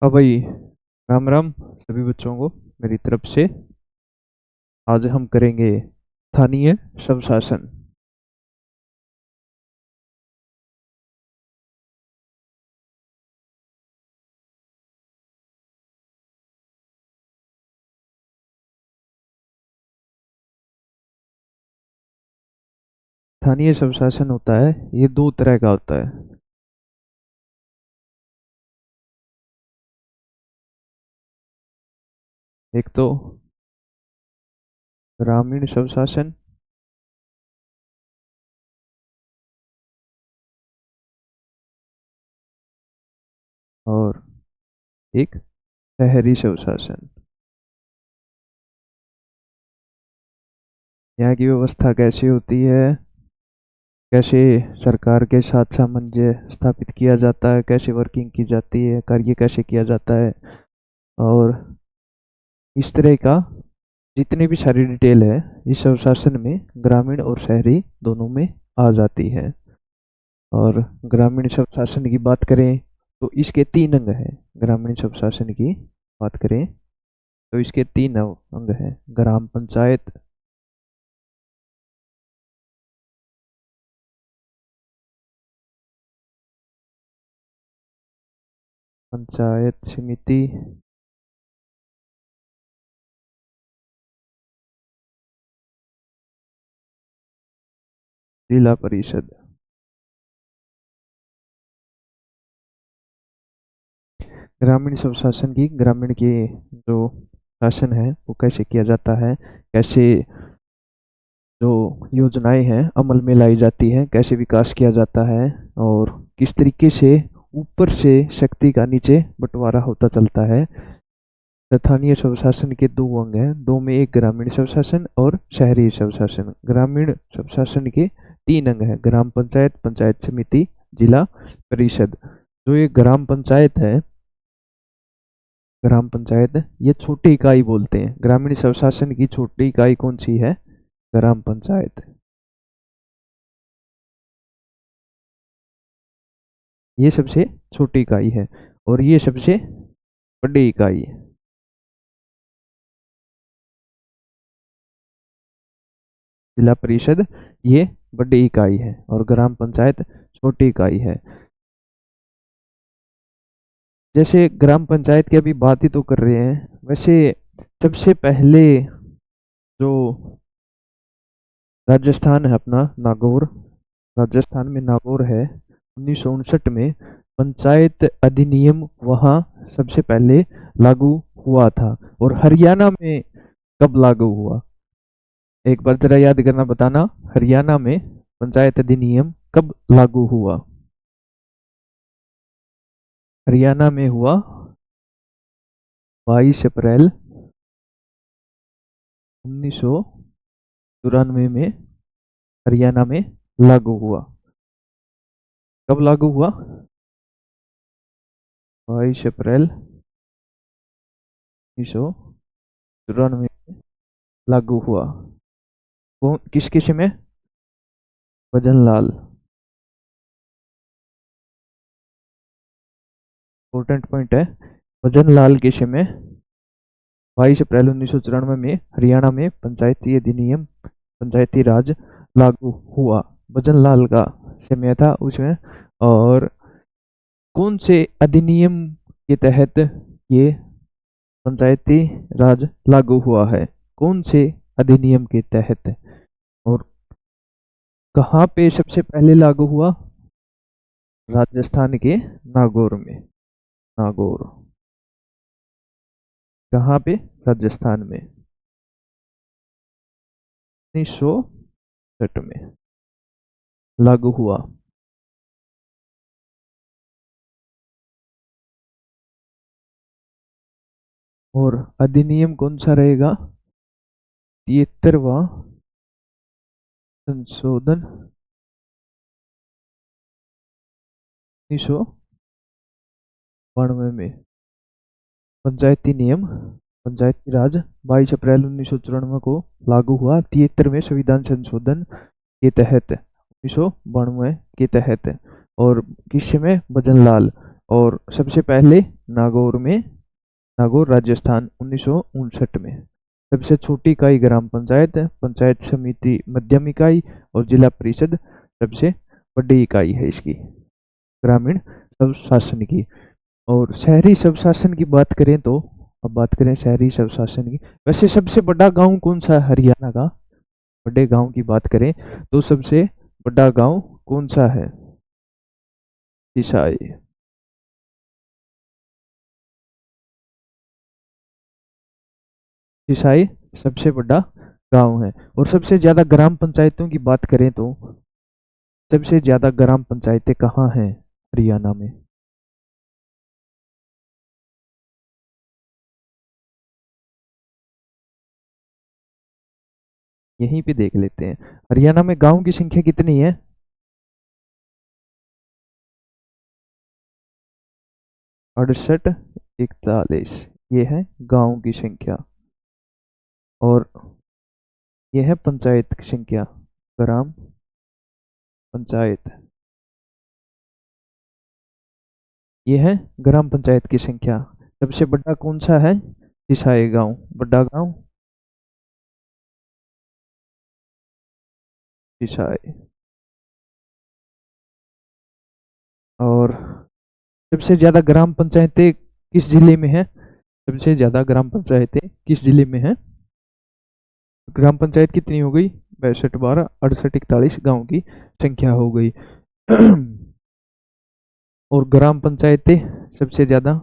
हाँ भाई। राम राम सभी बच्चों को मेरी तरफ से। आज हम करेंगे स्थानीय स्वशासन। स्थानीय स्वशासन होता है, ये दो तरह का होता है। एक तो ग्रामीण स्वशासन और एक शहरी स्वशासन। यहाँ की व्यवस्था कैसी होती है, कैसे सरकार के साथ सामंजस्य स्थापित किया जाता है, कैसे वर्किंग की जाती है, कार्य कैसे किया जाता है, और इस तरह का जितनी भी सारी डिटेल है इस स्वशासन में ग्रामीण और शहरी दोनों में आ जाती है। और ग्रामीण स्वशासन की बात करें तो इसके तीन अंग हैं। ग्रामीण स्वशासन की बात करें तो इसके तीन अंग हैं। ग्राम पंचायत, पंचायत समिति, जिला परिषद। ग्रामीण स्वशासन की, ग्रामीण के जो शासन है वो कैसे किया जाता है, कैसे जो योजनाएं हैं अमल में लाई जाती हैं, कैसे विकास किया जाता है, और किस तरीके से ऊपर से शक्ति का नीचे बंटवारा होता चलता है। स्थानीय स्वशासन के दो अंग हैं, दो में एक ग्रामीण स्वशासन और शहरी स्वशासन। ग्रामीण स्वशासन के तीन अंग हैं। ग्राम पंचायत, पंचायत समिति, जिला परिषद। जो ये ग्राम पंचायत है, ग्राम पंचायत ये छोटी इकाई बोलते हैं। ग्रामीण स्वशासन की छोटी इकाई कौन सी है? ग्राम पंचायत। ये सबसे छोटी इकाई है और ये सबसे बड़ी इकाई है। जिला परिषद ये बड़ी इकाई है और ग्राम पंचायत छोटी इकाई है। जैसे ग्राम पंचायत की अभी बात ही तो कर रहे हैं, वैसे सबसे पहले जो राजस्थान है अपना, नागौर, राजस्थान में नागौर है, 1959 में पंचायत अधिनियम वहाँ सबसे पहले लागू हुआ था। और हरियाणा में कब लागू हुआ? एक बार जरा याद करना, बताना। हरियाणा में पंचायत अधिनियम कब लागू हुआ? हरियाणा में हुआ 22 अप्रैल 1994 में हरियाणा में लागू हुआ। कब लागू हुआ? 22 अप्रैल 1994 में लागू हुआ। वो किस किस में? भजन लाल। इम्पोर्टेंट पॉइंट है। भजन लाल के समय 22 अप्रैल 1994 में हरियाणा में पंचायती अधिनियम, पंचायती राज लागू हुआ। भजन लाल का समय था उसमें। और कौन से अधिनियम के तहत ये पंचायती राज लागू हुआ है? कौन से अधिनियम के तहत? और कहाँ पे सबसे पहले लागू हुआ? राजस्थान के नागौर में। नागौर कहाँ पे? राजस्थान में, 1960 में लागू हुआ। और अधिनियम कौन सा रहेगा? 73वां संशोधन 1992 में। पंचायती नियम, पंचायती राज 22 अप्रैल 1994 को लागू हुआ 73वें संविधान संशोधन के तहत, 1992 के तहत। और किस में? भजन लाल। और सबसे पहले नागौर में, नागौर राजस्थान 1959 में। सबसे छोटी इकाई ग्राम पंचायत, पंचायत समिति मध्यम इकाई और जिला परिषद सबसे बड़ी इकाई है इसकी, ग्रामीण सब शासन की। और शहरी सब शासन की बात करें तो, अब बात करें शहरी सब शासन की। वैसे सबसे बड़ा गांव कौन सा है हरियाणा का? बड़े गांव की बात करें तो सबसे बड़ा गांव कौन सा है? सिसाई। सिसाई सबसे बड़ा गांव है। और सबसे ज्यादा ग्राम पंचायतों की बात करें तो सबसे ज्यादा ग्राम पंचायतें कहाँ हैं हरियाणा में? यहीं पे देख लेते हैं। हरियाणा में गांव की संख्या कितनी है? 68, 41, ये है गांव की संख्या। और ये है पंचायत की संख्या, ग्राम पंचायत। ये है ग्राम पंचायत की संख्या। सबसे बड़ा कौन सा है? सिसाई गांव, बड़ा गांव सिसाई। और सबसे ज्यादा ग्राम पंचायतें किस जिले में है? सबसे ज्यादा ग्राम पंचायतें किस जिले में है? ग्राम पंचायत कितनी हो गई? 62, 12, 68, 41 गांव की संख्या हो गई। और ग्राम पंचायतें सबसे ज्यादा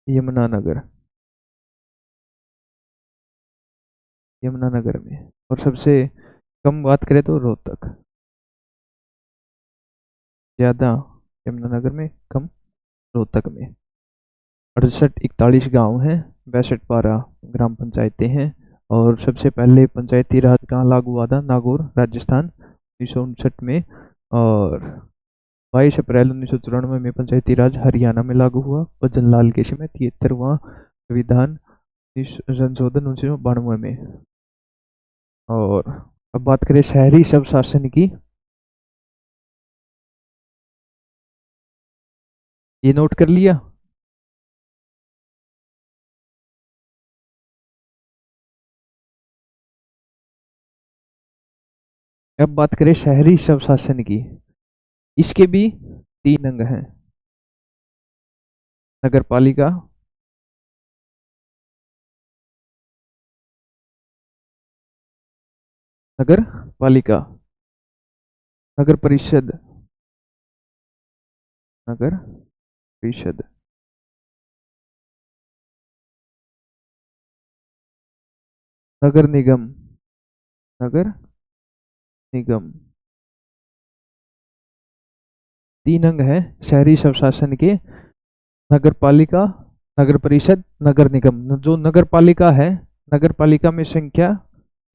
यमुनानगर, यमुनानगर में। और सबसे कम बात करें तो रोहतक, ज्यादा यमुनानगर में, कम रोहतक में। 68, 41 गांव हैं, 62, 12 ग्राम पंचायतें हैं। और सबसे पहले पंचायती राज कहाँ लागू हुआ था? नागौर राजस्थान 1959 में। और 22 अप्रैल 1994 में पंचायती राज हरियाणा में लागू हुआ, भजन लाल के समय 73वां संविधान संशोधन 1992 में। और अब बात करें शहरी सब शासन की। ये नोट कर लिया? अब बात करें शहरी सब शासन की। इसके भी 3 अंग हैं। नगर पालिका, नगर पालिका, नगर परिषद, नगर परिषद, नगर निगम, नगर निगम। 3 अंग हैं शहरी स्वशासन के। नगर पालिका, नगर परिषद, नगर निगम। जो नगर पालिका है, नगर पालिका में संख्या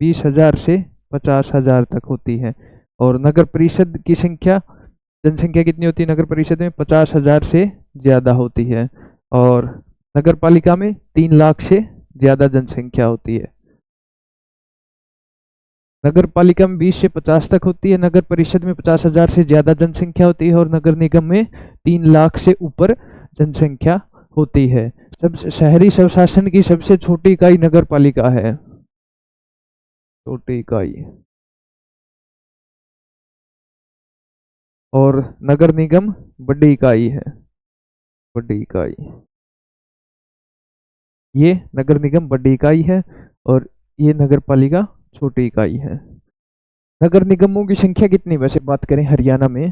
20,000 से 50,000 तक होती है। और नगर परिषद की संख्या, जनसंख्या कितनी होती है नगर परिषद में? 50,000 से ज़्यादा होती है। और नगर पालिका में 3 लाख से ज़्यादा जनसंख्या होती है। नगर पालिका में 20 से 50 तक होती है, नगर परिषद में 50,000 से ज्यादा जनसंख्या होती है, और नगर निगम में 3 लाख से ऊपर जनसंख्या होती है। सब शहरी स्वशासन की सबसे छोटी इकाई नगर पालिका है, छोटी इकाई। और नगर निगम बड़ी इकाई है, बड़ी इकाई। ये नगर निगम बड़ी इकाई है और ये नगर पालिका छोटी इकाई है। नगर निगमों की संख्या कितनी, वैसे बात करें हरियाणा में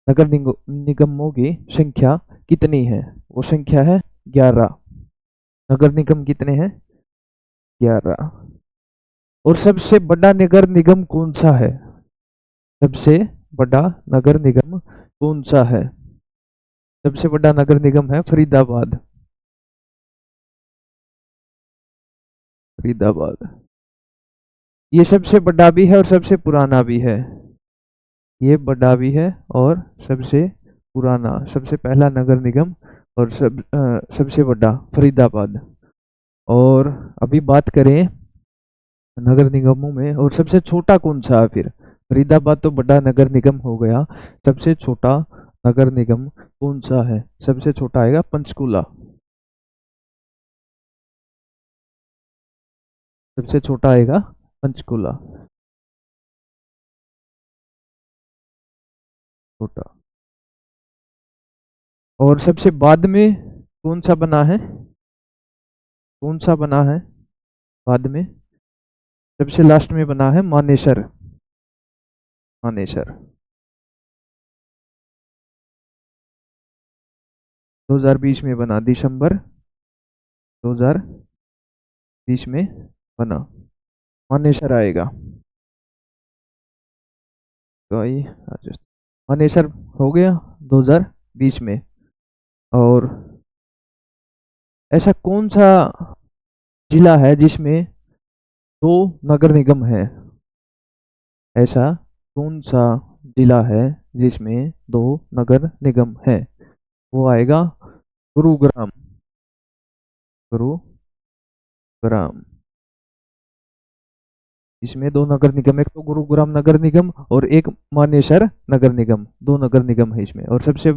नगर निगमों की संख्या कितनी है? वो संख्या है 11। नगर निगम कितने हैं? 11। और सबसे बड़ा नगर निगम कौन सा है? सबसे बड़ा नगर निगम कौन सा है? सबसे बड़ा नगर निगम है फरीदाबाद, फरीदाबाद। ये सबसे बड़ा भी है और सबसे पुराना भी है। ये बड़ा भी है और सबसे पुराना, सबसे पहला नगर निगम और सबसे बड़ा फरीदाबाद। और अभी बात करें नगर निगमों में। और सबसे छोटा कौन सा है फिर? फरीदाबाद तो बड़ा नगर निगम हो गया, सबसे छोटा नगर निगम कौन सा है? सबसे छोटा आएगा पंचकुला। सबसे छोटा आएगा पंचकुला, छोटा। और सबसे बाद में कौन सा बना है? कौन सा बना है बाद में? सबसे लास्ट में बना है मानेसर। मानेसर 2020 में बना, दिसंबर 2020 में बना। मानेसर आएगा। गई राजस्थान, मानेसर हो गया 2020 में। और ऐसा कौन सा जिला है जिसमें दो नगर निगम है? ऐसा कौन सा जिला है जिसमें दो नगर निगम है? वो आएगा गुरुग्राम। गुरुग्राम, इसमें दो नगर निगम, एक तो गुरुग्राम नगर निगम और एक मानेसर नगर निगम, दो नगर निगम है इसमें। और सबसे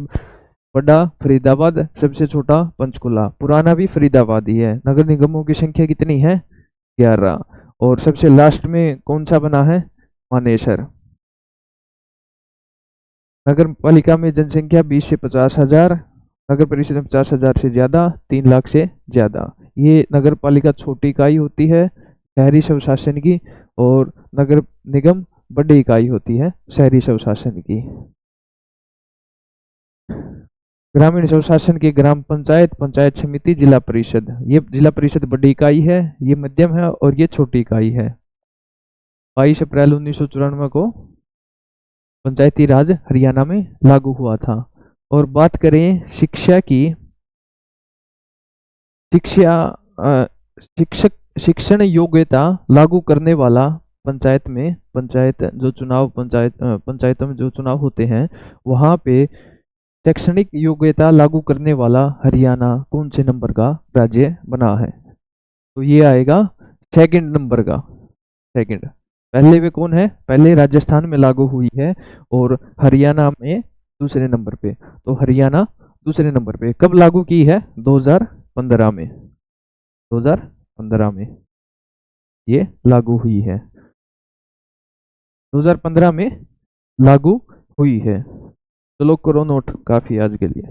बड़ा फरीदाबाद, सबसे छोटा पंचकुला। पुराना भी फरीदाबाद ही है। नगर निगमों की संख्या कितनी है? 11। और सबसे लास्ट में कौन सा बना है? मानेसर। नगर पालिका में जनसंख्या 20 से 50 हजार, नगर परिषद में 50 हजार से ज्यादा, 3 लाख से ज्यादा। ये नगर पालिका छोटी इकाई होती है शहरी स्वशासन की, और नगर निगम बड़ी इकाई होती है शहरी स्वशासन की। ग्रामीण स्वशासन की ग्राम पंचायत, पंचायत समिति, जिला परिषद। ये जिला परिषद बड़ी इकाई है, ये मध्यम है, और ये छोटी इकाई है। 22 अप्रैल 1994 को पंचायती राज हरियाणा में लागू हुआ था। और बात करें शिक्षा की, शिक्षा शिक्षक शिक्षण योग्यता लागू करने वाला पंचायत में, पंचायत जो चुनाव, पंचायतों में जो चुनाव होते हैं वहां पे शैक्षणिक योग्यता लागू करने वाला हरियाणा कौन से नंबर का राज्य बना है? तो ये आएगा सेकंड नंबर का, सेकंड। पहले में कौन है? पहले राजस्थान में लागू हुई है, और हरियाणा में दूसरे नंबर पे। तो हरियाणा दूसरे नंबर पे। कब लागू की है? 2015 में। 2015 में ये लागू हुई है, 2015 में लागू हुई है। चलो करो नोट, काफी आज के लिए।